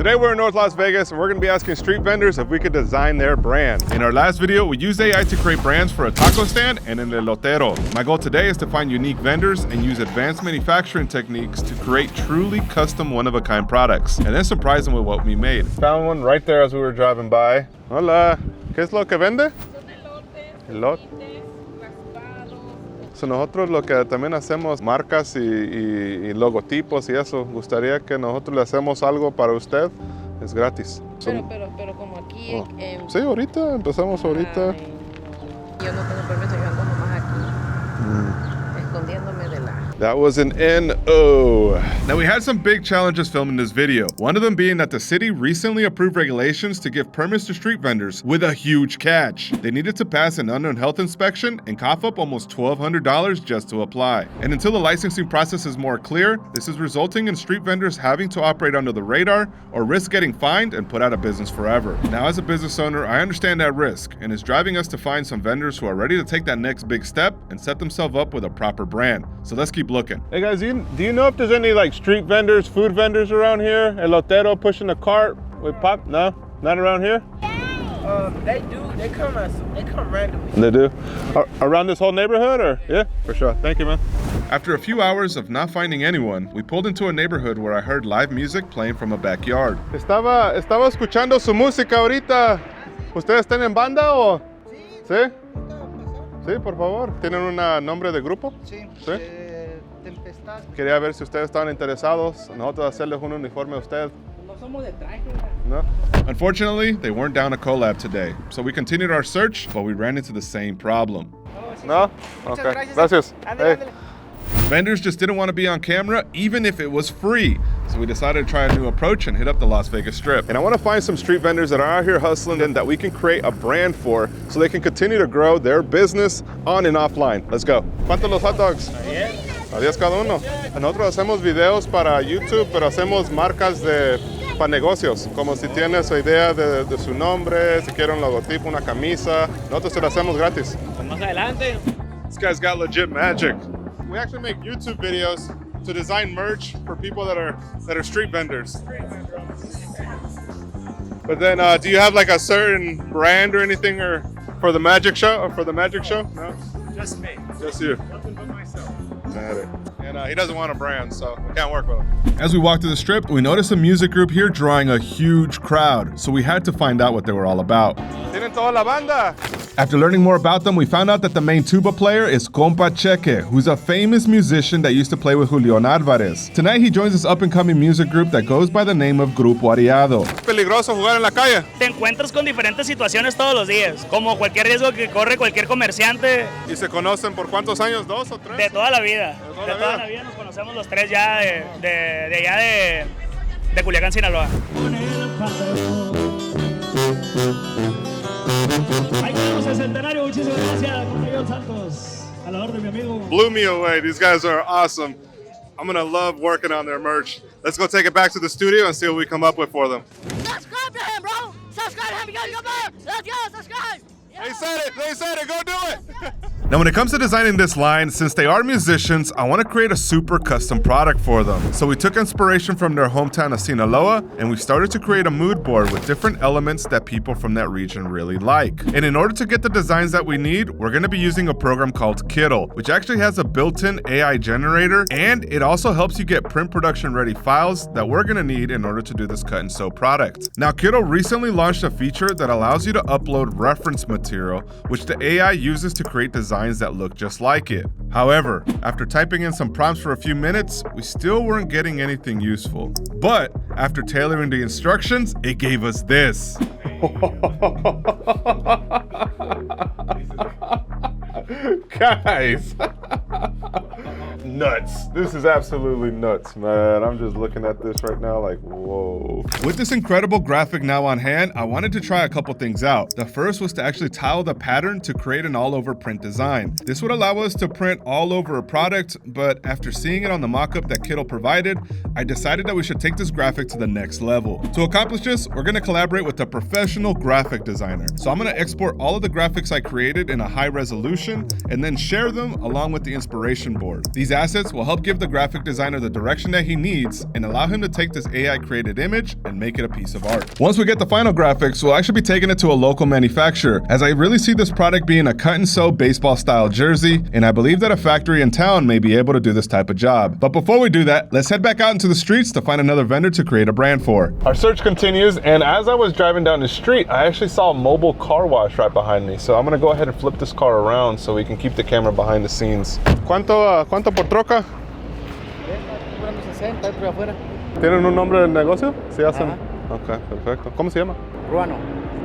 Today we're in North Las Vegas and we're gonna be asking street vendors if we could design their brand. In our last video, we used AI to create brands for a taco stand and an elotero. My goal today is to find unique vendors and use advanced manufacturing techniques to create truly custom one-of-a-kind products, and then surprise them with what we made. Found one right there as we were driving by. Hola, ¿qué es lo que vende? Elote. So nosotros lo que también hacemos marcas y logotipos y eso. Gustaría que nosotros le hacemos algo para usted. Es gratis. Pero como aquí... Sí, ahorita, empezamos ahorita. Yo no tengo permiso, yo ando nomás aquí. Escondiéndome de la... That was an N-O. Now we had some big challenges filming this video. One of them being that the city recently approved regulations to give permits to street vendors with a huge catch. They needed to pass an unknown health inspection and cough up almost $1,200 just to apply. And until the licensing process is more clear, this is resulting in street vendors having to operate under the radar or risk getting fined and put out of business forever. Now as a business owner, I understand that risk, and it's driving us to find some vendors who are ready to take that next big step and set themselves up with a proper brand. So let's keep looking. Hey guys, do you know if there's any like street vendors, food vendors around here? Elotero pushing a cart with pop? No? Not around here? They do. They come randomly. They do? Around this whole neighborhood or? Yeah, for sure. Thank you, man. After a few hours of not finding anyone, we pulled into a neighborhood where I heard live music playing from a backyard. Estaba escuchando su música ahorita. ¿Ustedes están en banda o? Sí. Sí, por favor. ¿Tienen un nombre de grupo? Sí. ¿Sí? Tempestad. Quería ver si ustedes estaban interesados. Nosotros hacerles un uniforme a usted. No somos de traje. No? Unfortunately, they weren't down to collab today. So we continued our search, but we ran into the same problem. No? Okay. Gracias. Hey. Vendors just didn't want to be on camera, even if it was free. So we decided to try a new approach and hit up the Las Vegas Strip. And I want to find some street vendors that are out here hustling and that we can create a brand for so they can continue to grow their business on and offline. Let's go. ¿Cuántos los hot dogs? A 10 cada uno. Nosotros hacemos videos para YouTube, pero hacemos marcas para negocios. Como si tiene su idea de su nombre, si quiere un logotipo, una camisa. Nosotros se lo hacemos gratis. Más adelante. This guy's got legit magic. We actually make YouTube videos to design merch for people that are street vendors. But then, do you have like a certain brand or anything or for the magic show? No? Just me. Just you. Nothing but myself. Got it. And he doesn't want a brand, so we can't work with him. As we walked to the strip, we noticed a music group here drawing a huge crowd, so we had to find out what they were all about. Tienen toda la banda. After learning more about them, we found out that the main tuba player is Compa Cheque, who's a famous musician that used to play with Julián Álvarez. Tonight, he joins this up-and-coming music group that goes by the name of Grupo Arriado. ¿Es peligroso jugar en la calle? Te encuentras con diferentes situaciones todos los días, como cualquier riesgo que corre cualquier comerciante. ¿Y se conocen por cuántos años? ¿2 o 3? De toda la vida. De toda la vida nos conocemos los tres ya de allá de Culiacán, Sinaloa. Ahí tenemos el centenario, muchísimas gracias, compañero Santos. A la orden, mi amigo. Blew me away. These guys are awesome. I'm gonna love working on their merch. Let's go take it back to the studio and see what we come up with for them. Subscribe to him, bro. Subscribe to him. You gotta go back. Let's go. Subscribe. They said it, go do it! Now when it comes to designing this line, since they are musicians, I want to create a super custom product for them. So we took inspiration from their hometown of Sinaloa, and we started to create a mood board with different elements that people from that region really like. And in order to get the designs that we need, we're going to be using a program called Kittle, which actually has a built-in AI generator, and it also helps you get print production ready files that we're going to need in order to do this cut and sew product. Now Kittle recently launched a feature that allows you to upload reference material, which the AI uses to create designs that look just like it. However, after typing in some prompts for a few minutes, we still weren't getting anything useful. But after tailoring the instructions, it gave us this. Guys, nuts. This is absolutely nuts, man. I'm just looking at this right now like, whoa. With this incredible graphic now on hand, I wanted to try a couple things out. The first was to actually tile the pattern to create an all-over print design. This would allow us to print all over a product, but after seeing it on the mock-up that Kittle provided, I decided that we should take this graphic to the next level. To accomplish this, we're gonna collaborate with a professional graphic designer. So I'm gonna export all of the graphics I created in a high resolution and then share them along with the inspiration board. These assets will help give the graphic designer the direction that he needs and allow him to take this AI-created image and make it a piece of art. Once we get the final graphics, we'll actually be taking it to a local manufacturer, as I really see this product being a cut-and-sew baseball-style jersey, and I believe that a factory in town may be able to do this type of job. But before we do that, let's head back out into the streets to find another vendor to create a brand for. Our search continues, and as I was driving down the street, I actually saw a mobile car wash right behind me. So I'm gonna go ahead and flip this car around so we can keep the camera behind the scenes. ¿Cuánto por troca? 60 por afuera. ¿Tienen un nombre del negocio? Sí hacen. Ok, perfecto. ¿Cómo se llama? Ruano.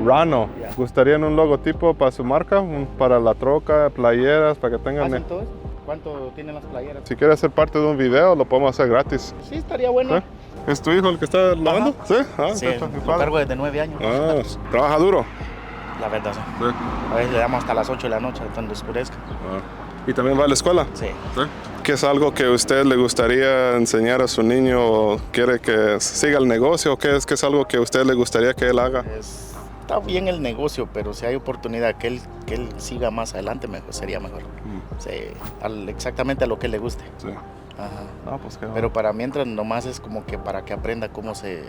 Rano. ¿Gustarían un logotipo para su marca? Para la troca, playeras, para que tengan... ¿Hacen todo eso? ¿Cuánto tienen las playeras? Si quiere ser parte de un video, lo podemos hacer gratis. Sí, estaría bueno. ¿Sí? ¿Es tu hijo el que está lavando? Sí. Sí, lo cargo desde 9 años. Ah, ¿trabaja duro? La verdad, sí. Sí. A veces le damos hasta las 8 de la noche, cuando oscurezca. ¿Y también va a la escuela? Sí. ¿Sí? ¿Qué es algo que a usted le gustaría enseñar a su niño o quiere que siga el negocio? ¿Qué es algo que a usted le gustaría que él haga? Está bien el negocio, pero si hay oportunidad que él siga más adelante, mejor, sería mejor. Sí, exactamente a lo que le guste. Sí. Ajá. Pues qué pero para mientras nomás es como que para que aprenda cómo se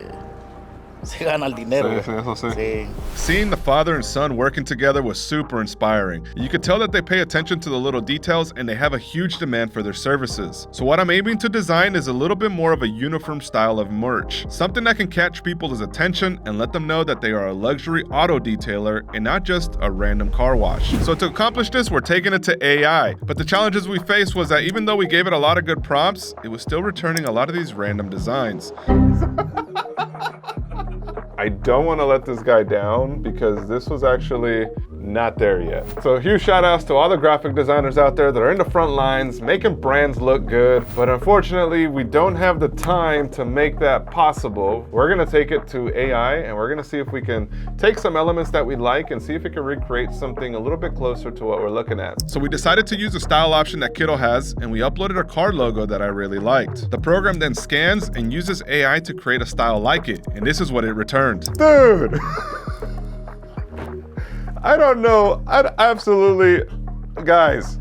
gana el dinero. Sí, eso sí. Sí. Seeing the father and son working together was super inspiring. You could tell that they pay attention to the little details and they have a huge demand for their services. So what I'm aiming to design is a little bit more of a uniform style of merch. Something that can catch people's attention and let them know that they are a luxury auto detailer and not just a random car wash. So to accomplish this, we're taking it to AI. But the challenges we faced was that even though we gave it a lot of good prompts, it was still returning a lot of these random designs. I don't want to let this guy down because this was actually not there yet. So huge shout outs to all the graphic designers out there that are in the front lines making brands look good, but unfortunately we don't have the time to make that possible. We're gonna take it to AI and we're gonna see if we can take some elements that we like and see if it can recreate something a little bit closer to what we're looking at. So we decided to use the style option that Kiddo has and we uploaded a car logo that I really liked. The program then scans and uses AI to create a style like it, and this is what it returned. Dude! I don't know, absolutely, guys,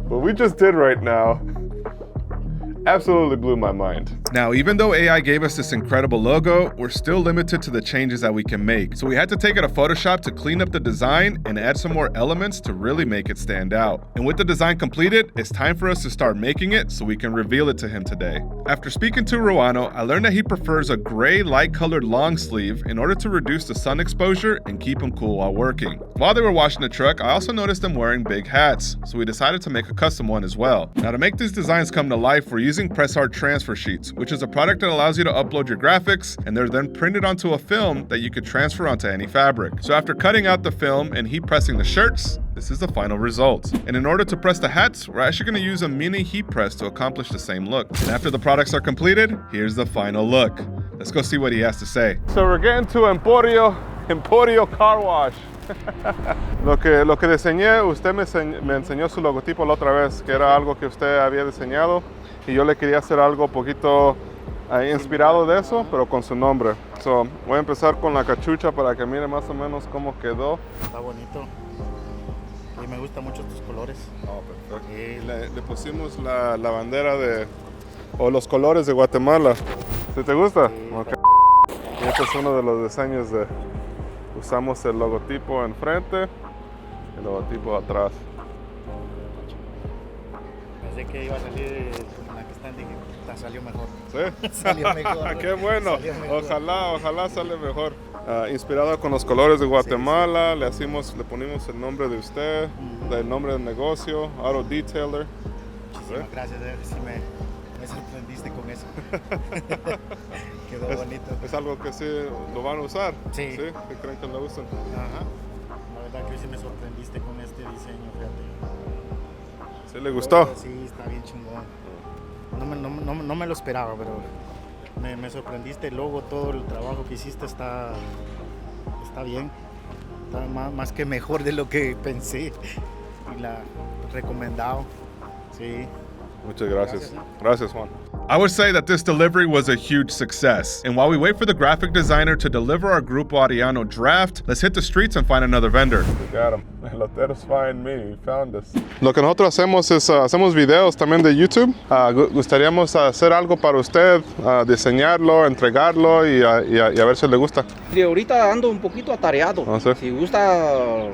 what we just did right now absolutely blew my mind. Now, even though AI gave us this incredible logo, we're still limited to the changes that we can make. So we had to take it to Photoshop to clean up the design and add some more elements to really make it stand out. And with the design completed, it's time for us to start making it so we can reveal it to him today. After speaking to Ruano, I learned that he prefers a gray light colored long sleeve in order to reduce the sun exposure and keep him cool while working. While they were washing the truck, I also noticed them wearing big hats, so we decided to make a custom one as well. Now to make these designs come to life, we're using Press Art transfer sheets, which is a product that allows you to upload your graphics and they're then printed onto a film that you could transfer onto any fabric. So after cutting out the film and heat pressing the shirts, this is the final result. And in order to press the hats, we're actually going to use a mini heat press to accomplish the same look. And after the products are completed, here's the final look. Let's go see what he has to say. So we're getting to Emporio Car Wash. Lo que diseñé, usted me enseñó su logotipo la otra vez, que era algo que usted había diseñado y yo le quería hacer algo poquito inspirado de eso, pero con su nombre. So, voy a empezar con la cachucha para que mire más o menos cómo quedó. Está bonito. Y me gustan mucho tus colores. Oh, perfecto. Y le pusimos la bandera o los colores de Guatemala. ¿Sí te gusta? Sí, okay. Y este es uno de los diseños usamos el logotipo enfrente y el logotipo atrás. Pensé que iba a salir con la que está, dije, salió mejor. ¿Sí? Salió mejor. ¡Qué bueno! Mejor. Ojalá sale mejor. Inspirado con los colores de Guatemala, sí. Le ponimos el nombre de usted, el nombre del negocio, Auto Detailer. Muchísimas gracias, sí me sorprendiste con eso. Quedó bonito. ¿Es algo que sí lo van a usar? Sí. ¿Sí? ¿Qué creen que lo usan? Ajá. La verdad que sí me sorprendiste con este diseño, fíjate. ¿Sí le gustó? Sí, está bien chingón. No me lo esperaba, pero me sorprendiste. El logo, todo el trabajo que hiciste está bien. Está más que mejor de lo que pensé. Y la recomendado. Sí. Muchas gracias. Gracias, Juan. I would say that this delivery was a huge success. And while we wait for the graphic designer to deliver our Grupo Arriado draft, let's hit the streets and find another vendor. We got him. Eloteros find me. Found us. Lo que nosotros hacemos es hacemos videos también de YouTube. Gustaríamos hacer algo para usted, diseñarlo, entregarlo y a ver si le gusta. Sí, ahorita ando un poquito atareado. Ah, ¿sí? Si gusta,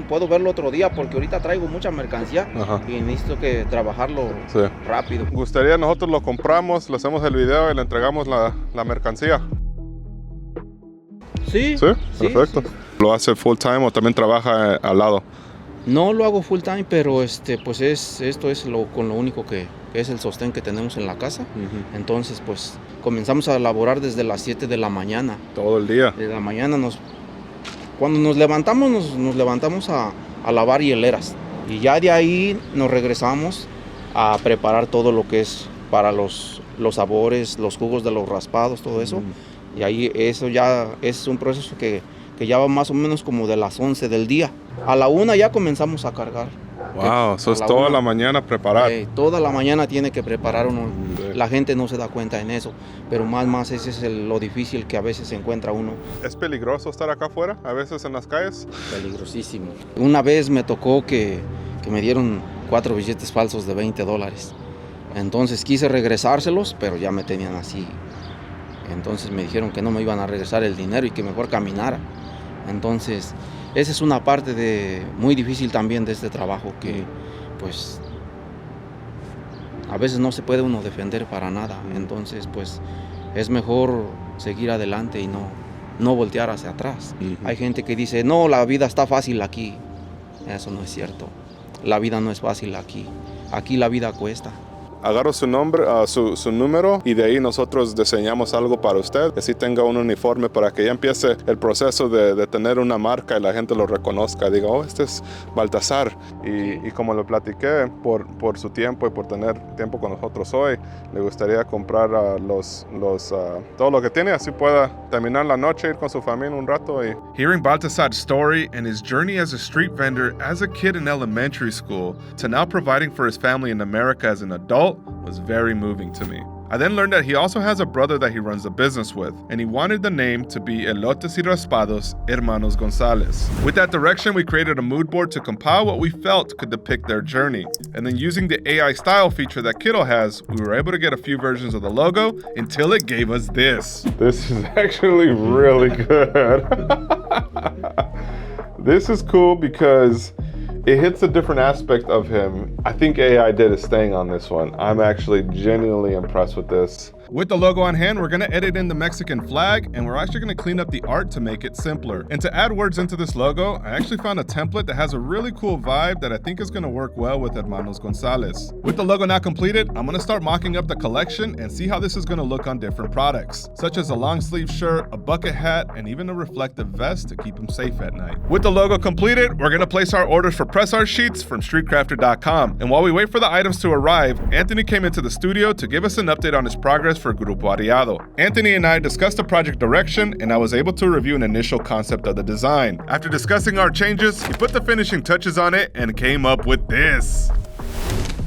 puedo verlo otro día porque ahorita traigo mucha mercancía. Ajá. Y necesito que trabajarlo rápido. Gustaría, nosotros lo compramos, le hacemos el video y le entregamos la mercancía. Sí, Perfecto. Sí. ¿Lo hace full time o también trabaja al lado? No lo hago full time, pero pues esto es con lo único que es el sostén que tenemos en la casa. Entonces, pues comenzamos a elaborar desde las 7 de la mañana. Todo el día. De la mañana cuando nos levantamos, nos levantamos a lavar hieleras. Y ya de ahí nos regresamos a preparar todo lo que es para los sabores, los jugos de los raspados, todo eso. Y ahí eso ya es un proceso que ya va más o menos como de las 11 del día. A la 1 ya comenzamos a cargar. Wow, eso es toda la mañana preparar. Toda la mañana tiene que preparar uno. La gente no se da cuenta en eso, pero más ese es lo difícil que a veces se encuentra uno. ¿Es peligroso estar acá afuera, a veces en las calles? Peligrosísimo. Una vez me tocó que me dieron 4 billetes falsos de $20. Entonces quise regresárselos, pero ya me tenían así. Entonces me dijeron que no me iban a regresar el dinero y que mejor caminara. Entonces, esa es una parte muy difícil también de este trabajo que, pues, a veces no se puede uno defender para nada. Entonces, pues, es mejor seguir adelante y no voltear hacia atrás. Hay gente que dice, no, la vida está fácil aquí. Eso no es cierto. La vida no es fácil aquí. Aquí la vida cuesta. Agarro su nombre, su número y de ahí nosotros diseñamos algo para usted. Que así tenga un uniforme para que ya empiece el proceso de tener una marca y la gente lo reconozca. Diga, oh, este es Baltasar. Y como lo platiqué, por su tiempo y por tener tiempo con nosotros hoy, le gustaría comprar todo lo que tiene, así pueda terminar la noche, ir con su familia un rato. Hearing Baltasar's story and his journey as a street vendor as a kid in elementary school to now providing for his family in America as an adult was very moving to me. I then learned that he also has a brother that he runs a business with, and he wanted the name to be Elotes y Raspados Hermanos Gonzalez. With that direction, we created a mood board to compile what we felt could depict their journey. And then using the AI style feature that Kiddo has, we were able to get a few versions of the logo until it gave us this. This is actually really good. This is cool because it hits a different aspect of him. I think AI did his thing on this one. I'm actually genuinely impressed with this. With the logo on hand, we're gonna edit in the Mexican flag, and we're actually gonna clean up the art to make it simpler. And to add words into this logo, I actually found a template that has a really cool vibe that I think is gonna work well with Hermanos Gonzalez. With the logo now completed, I'm gonna start mocking up the collection and see how this is gonna look on different products, such as a long sleeve shirt, a bucket hat, and even a reflective vest to keep them safe at night. With the logo completed, we're gonna place our orders for press art sheets from streetcrafter.com. And while we wait for the items to arrive, Anthony came into the studio to give us an update on his progress for Grupo Arriado. Anthony and I discussed the project direction, and I was able to review an initial concept of the design. After discussing our changes, he put the finishing touches on it and came up with this.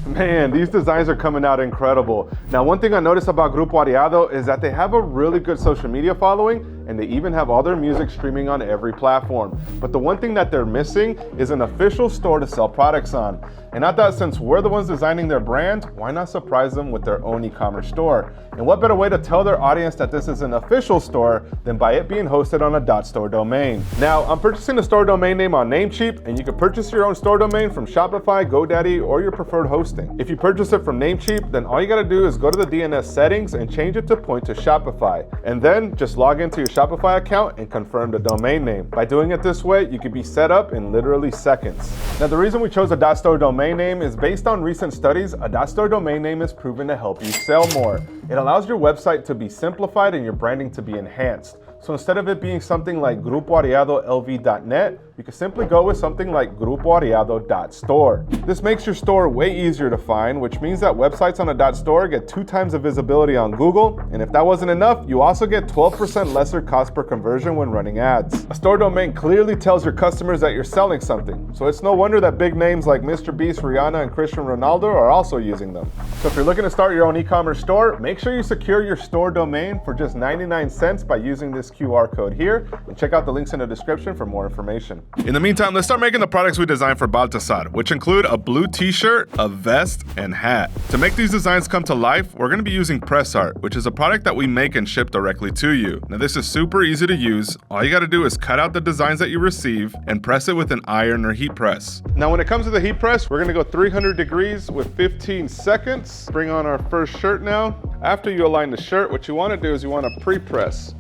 Man, these designs are coming out incredible. Now, one thing I noticed about Grupo Arriado is that they have a really good social media following, and they even have all their music streaming on every platform. But the one thing that they're missing is an official store to sell products on. And I thought since we're the ones designing their brand, why not surprise them with their own e-commerce store? And what better way to tell their audience that this is an official store than by it being hosted on a .store domain. Now, I'm purchasing a store domain name on Namecheap, and you can purchase your own store domain from Shopify, GoDaddy, or your preferred hosting. If you purchase it from Namecheap, then all you gotta do is go to the DNS settings and change it to point to Shopify. And then just log into your Shopify account and confirm the domain name. By doing it this way, you can be set up in literally seconds. Now, the reason we chose a .store domain name is based on recent studies. A .store domain name is proven to help you sell more. It allows your website to be simplified and your branding to be enhanced. So instead of it being something like grupoarriadolv.net, you can simply go with something like grupoarriado.store. This makes your store way easier to find, which means that websites on a .store get 2 times the visibility on Google, and if that wasn't enough, you also get 12% lesser cost per conversion when running ads. A store domain clearly tells your customers that you're selling something, so it's no wonder that big names like Mr. Beast, Rihanna, and Cristiano Ronaldo are also using them. So if you're looking to start your own e-commerce store, make sure you secure your store domain for just 99 cents by using this QR code here, and check out the links in the description for more information. In the meantime, let's start making the products we designed for Baltasar, which include a blue t-shirt, a vest, and hat. To make these designs come to life, we're going to be using press art, which is a product that we make and ship directly to you. Now this is super easy to use. All you got to do is cut out the designs that you receive and press it with an iron or heat press. Now when it comes to the heat press, we're going to go 300 degrees with 15 seconds. Bring on our first shirt now. After you align the shirt, what you want to do is you want to pre-press.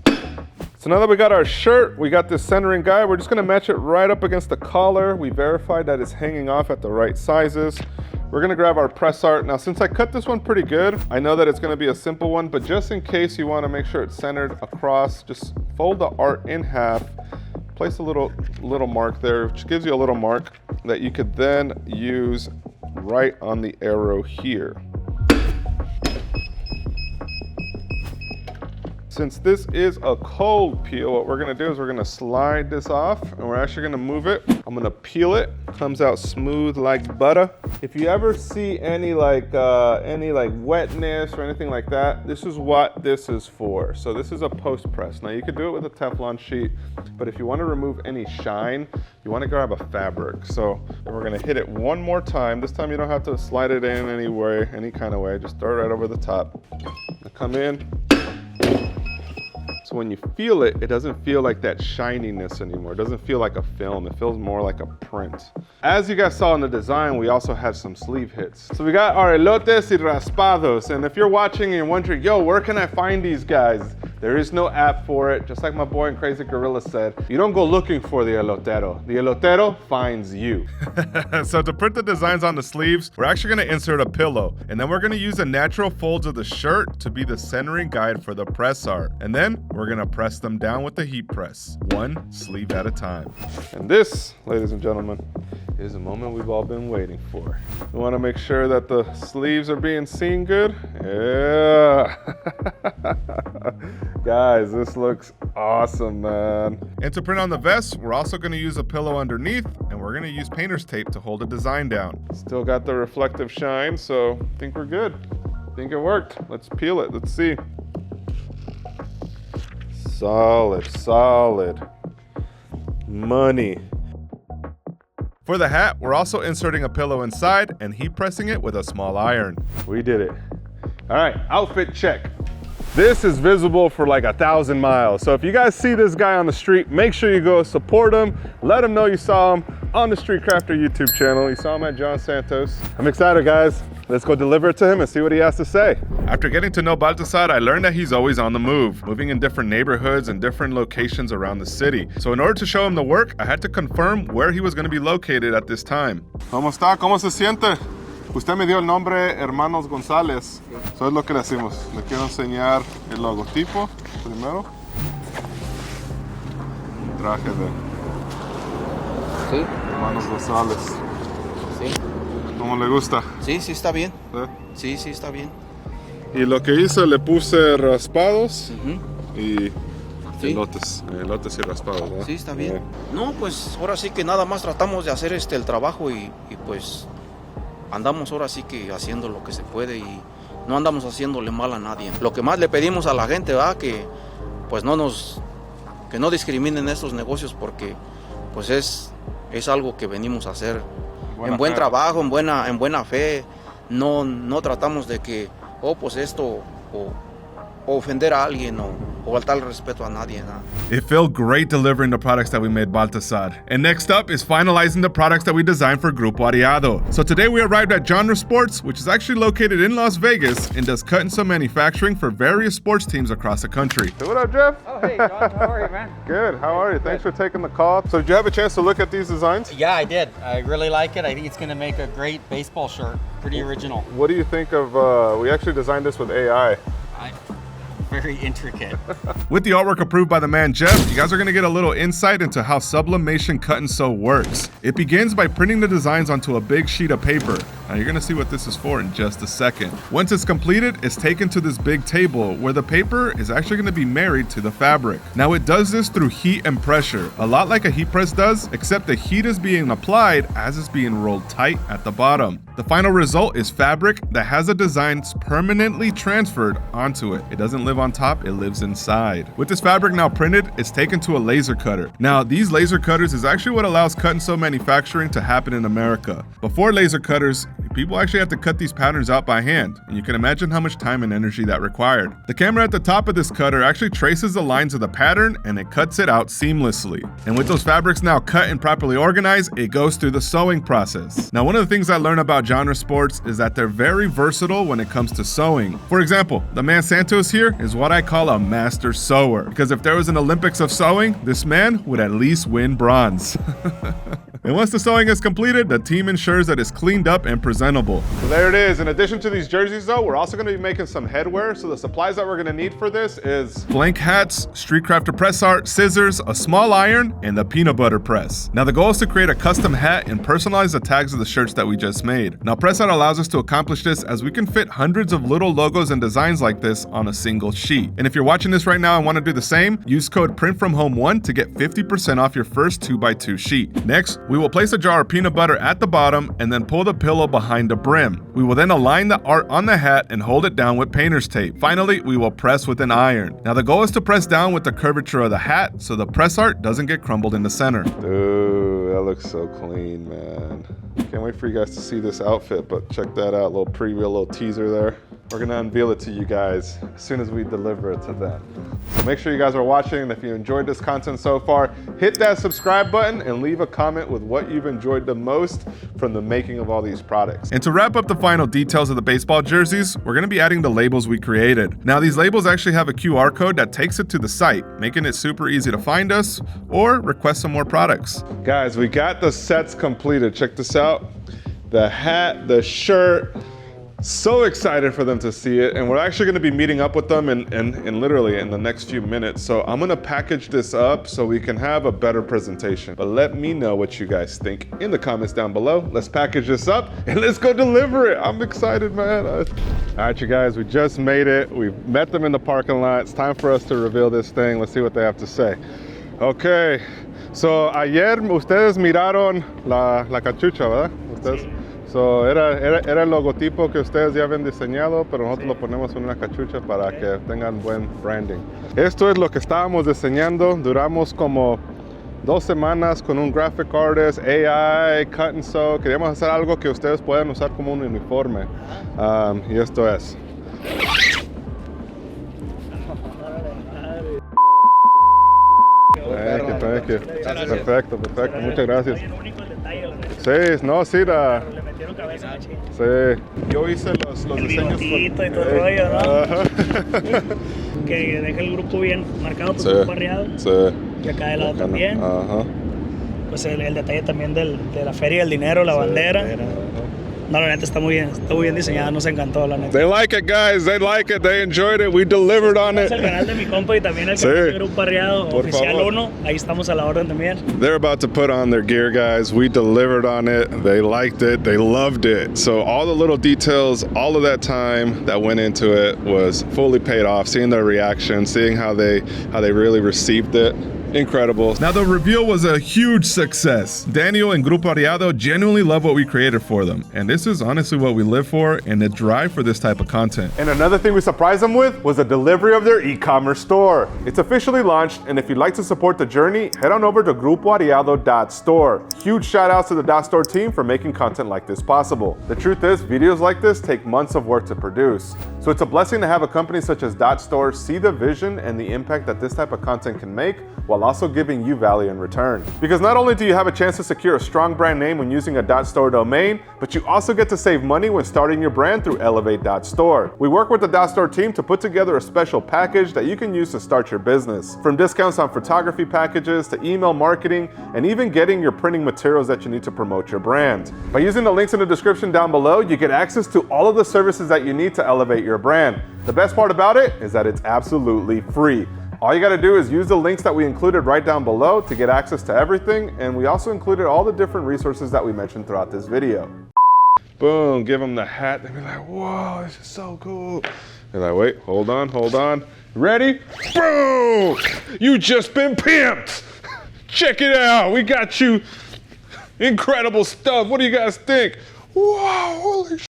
So now that we got our shirt, we got this centering guide, we're just gonna match it right up against the collar. We verified that it's hanging off at the right sizes. We're gonna grab our press art. Now, since I cut this one pretty good, I know that it's gonna be a simple one, but just in case you wanna make sure it's centered across, just fold the art in half, place a little mark there, which gives you a little mark that you could then use right on the arrow here. Since this is a cold peel, what we're gonna do is we're gonna slide this off and we're actually gonna move it. I'm gonna peel it, comes out smooth like butter. If you ever see any like wetness or anything like that, this is what this is for. So this is a post press. Now you could do it with a Teflon sheet, but if you wanna remove any shine, you wanna grab a fabric. So we're gonna hit it one more time. This time you don't have to slide it in any kind of way, just throw it right over the top. Now come in. So when you feel it, it doesn't feel like that shininess anymore. It doesn't feel like a film. It feels more like a print. As you guys saw in the design, we also had some sleeve hits. So we got our elotes y raspados. And if you're watching and you're wondering, yo, where can I find these guys? There is no app for it. Just like my boy in Crazy Gorilla said, you don't go looking for the elotero. The elotero finds you. So to print the designs on the sleeves, we're actually gonna insert a pillow. And then we're gonna use the natural folds of the shirt to be the centering guide for the press art. And then we're gonna press them down with the heat press, one sleeve at a time. And this, ladies and gentlemen, is the moment we've all been waiting for. We wanna make sure that the sleeves are being seen good. Yeah. Guys, this looks awesome, man. And to print on the vest, we're also gonna use a pillow underneath, and we're gonna use painter's tape to hold the design down. Still got the reflective shine, so I think we're good. I think it worked. Let's peel it, let's see. Solid, solid. Money. For the hat, we're also inserting a pillow inside and heat pressing it with a small iron. We did it. All right, outfit check. This is visible for like 1,000 miles. So if you guys see this guy on the street, make sure you go support him. Let him know you saw him on the Street Crafter YouTube channel. You saw him at John Santos. I'm excited, guys. Let's go deliver it to him and see what he has to say. After getting to know Baltasar, I learned that he's always on the move, moving in different neighborhoods and different locations around the city. So in order to show him the work, I had to confirm where he was going to be located at this time. ¿Cómo está? ¿Cómo se siente? Usted me dio el nombre Hermanos González. Eso es lo que le hacemos. Le quiero enseñar el logotipo primero. Traje de Sí. Hermanos González. Sí. ¿Cómo le gusta? Sí, sí está bien. ¿Sí? Sí, sí está bien. Y lo que hice, le puse raspados y Sí. elotes y raspados, ¿verdad? Sí, está bien. No, pues ahora sí que nada más tratamos de hacer el trabajo y pues andamos ahora sí que haciendo lo que se puede y no andamos haciéndole mal a nadie. Lo que más le pedimos a la gente, ¿verdad? Que pues que no discriminen estos negocios porque pues es algo que venimos a hacer en buen trabajo, en buena fe. No tratamos de que, pues esto, o ofender a alguien o faltar el respeto a nadie. ¿No? It felt great delivering the products that we made Baltasar. And next up is finalizing the products that we designed for Grupo Arriado. So today we arrived at Genre Sports, which is actually located in Las Vegas and does cut and sew manufacturing for various sports teams across the country. Hey, what up, Jeff? Oh, hey, John. How are you, man? Good. How are you? Thanks for taking the call. So did you have a chance to look at these designs? Yeah, I did. I really like it. I think it's going to make a great baseball shirt. Pretty original. What do you think of, we actually designed this with AI. very intricate. With the artwork approved by the man Jeff, you guys are going to get a little insight into how sublimation cut and sew works. It begins by printing the designs onto a big sheet of paper. Now you're going to see what this is for in just a second. Once it's completed, it's taken to this big table where the paper is actually going to be married to the fabric. Now it does this through heat and pressure, a lot like a heat press does, except the heat is being applied as it's being rolled tight at the bottom. The final result is fabric that has the designs permanently transferred onto it. It doesn't live on top, it lives inside. With this fabric now printed, it's taken to a laser cutter. Now, these laser cutters is actually what allows cut and sew manufacturing to happen in America. Before laser cutters, people actually had to cut these patterns out by hand, and you can imagine how much time and energy that required. The camera at the top of this cutter actually traces the lines of the pattern and it cuts it out seamlessly. And with those fabrics now cut and properly organized, it goes through the sewing process. Now, one of the things I learned about genre sports is that they're very versatile when it comes to sewing. For example, the man Santos here is what I call a master sewer, because if there was an Olympics of sewing, this man would at least win bronze. And once the sewing is completed, the team ensures that it's cleaned up and presentable. So there it is. In addition to these jerseys though, we're also gonna be making some headwear. So the supplies that we're gonna need for this is blank hats, street crafter press art, scissors, a small iron, and the peanut butter press. Now the goal is to create a custom hat and personalize the tags of the shirts that we just made. Now press art allows us to accomplish this as we can fit hundreds of little logos and designs like this on a single sheet. And if you're watching this right now and wanna do the same, use code PRINTFROMHOME1 to get 50% off your first 2x2 sheet. Next, we will place a jar of peanut butter at the bottom and then pull the pillow behind the brim. We will then align the art on the hat and hold it down with painter's tape. Finally, we will press with an iron. Now the goal is to press down with the curvature of the hat so the press art doesn't get crumbled in the center. Dude, that looks so clean, man. Can't wait for you guys to see this outfit, but check that out, little preview, little teaser there. We're gonna unveil it to you guys as soon as we deliver it to them. So make sure you guys are watching, and if you enjoyed this content so far, hit that subscribe button and leave a comment with what you've enjoyed the most from the making of all these products. And to wrap up the final details of the baseball jerseys, we're gonna be adding the labels we created. Now these labels actually have a QR code that takes it to the site, making it super easy to find us or request some more products. Guys, we got the sets completed. Check this out. The hat, the shirt. So excited for them to see it, and we're actually going to be meeting up with them in literally in the next few minutes. So I'm going to package this up so we can have a better presentation. But let me know what you guys think in the comments down below. Let's package this up and let's go deliver it. I'm excited, man. All right, you guys, we just made it. We've met them in the parking lot. It's time for us to reveal this thing. Let's see what they have to say. Okay, so ayer ustedes miraron la cachucha, ¿verdad? Ustedes. Sí. So, era el logotipo que ustedes ya habían diseñado, pero nosotros lo ponemos en una cachucha para que tengan buen branding. Esto es lo que estábamos diseñando. Duramos como 2 semanas con un graphic artist, AI, cut and sew. Queríamos hacer algo que ustedes puedan usar como un uniforme. Y esto es. Thank you. Perfecto, muchas gracias. Sí, no, sí, sí. Yo hice los el diseños. Bigotito y todo el rollo, ¿no? Que deja el grupo bien marcado por Grupo Arriado. Sí. Y acá de lado también. Ajá. Pues el detalle también de la feria, el dinero, la bandera. No, la neta está muy bien diseñada, nos encantó, la neta. They like it, guys. They like it. They enjoyed it. We delivered on it. Es el canal de mi compa y también el canal de Grupo Arriado, Oficial 1. Ahí estamos a la orden también. They're about to put on their gear, guys. We delivered on it. They liked it. They loved it. So all the little details, all of that time that went into it was fully paid off. Seeing their reaction, seeing how they really received it. Incredible. Now the reveal was a huge success. Daniel and Grupo Arriado genuinely love what we created for them. And this is honestly what we live for and the drive for this type of content. And another thing we surprised them with was the delivery of their e-commerce store. It's officially launched, and if you'd like to support the journey, head on over to grupoarriado.store. Huge shout outs to the .store team for making content like this possible. The truth is, videos like this take months of work to produce. So it's a blessing to have a company such as .store see the vision and the impact that this type of content can make while while also giving you value in return. Because not only do you have a chance to secure a strong brand name when using a .store domain, but you also get to save money when starting your brand through Elevate.store. We work with the .store team to put together a special package that you can use to start your business. From discounts on photography packages to email marketing and even getting your printing materials that you need to promote your brand. By using the links in the description down below, you get access to all of the services that you need to elevate your brand. The best part about it is that it's absolutely free. All you gotta do is use the links that we included right down below to get access to everything, and we also included all the different resources that we mentioned throughout this video. Boom, give them the hat. They'll be like, whoa, this is so cool. They're like, wait, hold on. Ready? Boom! You just been pimped! Check it out, we got you incredible stuff. What do you guys think? Whoa, holy shit.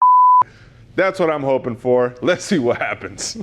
That's what I'm hoping for. Let's see what happens.